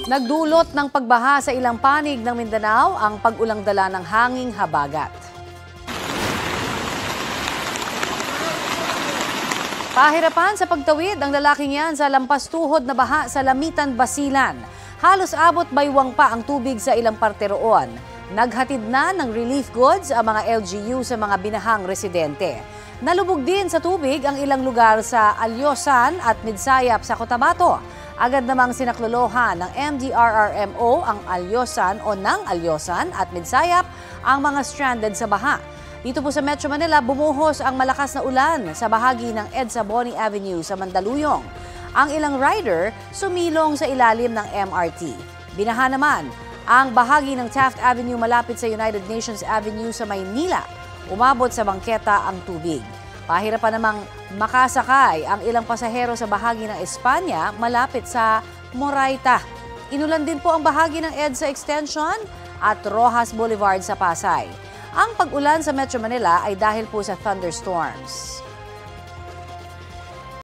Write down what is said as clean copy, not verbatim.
Nagdulot ng pagbaha sa ilang panig ng Mindanao ang pag-ulang dala ng hanging habagat. Pahirapan sa pagtawid ang lalaking yan sa lampas-tuhod na baha sa Lamitan, Basilan. Halos abot baywang pa ang tubig sa ilang parte roon. Naghatid na ng relief goods ang mga LGU sa mga binahang residente. Nalubog din sa tubig ang ilang lugar sa Alyosan at Midsayap sa Cotabato. Agad namang sinaklolohan ng MDRRMO ang Alyosan o ng Alyosan at Midsayap ang mga stranded sa baha. Dito po sa Metro Manila, bumuhos ang malakas na ulan sa bahagi ng EDSA Boni Avenue sa Mandaluyong. Ang ilang rider sumilong sa ilalim ng MRT. Binaha naman ang bahagi ng Taft Avenue malapit sa United Nations Avenue sa Maynila. Umabot sa bangketa ang tubig. Pahirapan namang makasakay ang ilang pasahero sa bahagi ng Espanya malapit sa Moraita. Inulan din po ang bahagi ng EDSA Extension at Rojas Boulevard sa Pasay. Ang pag-ulan sa Metro Manila ay dahil po sa thunderstorms.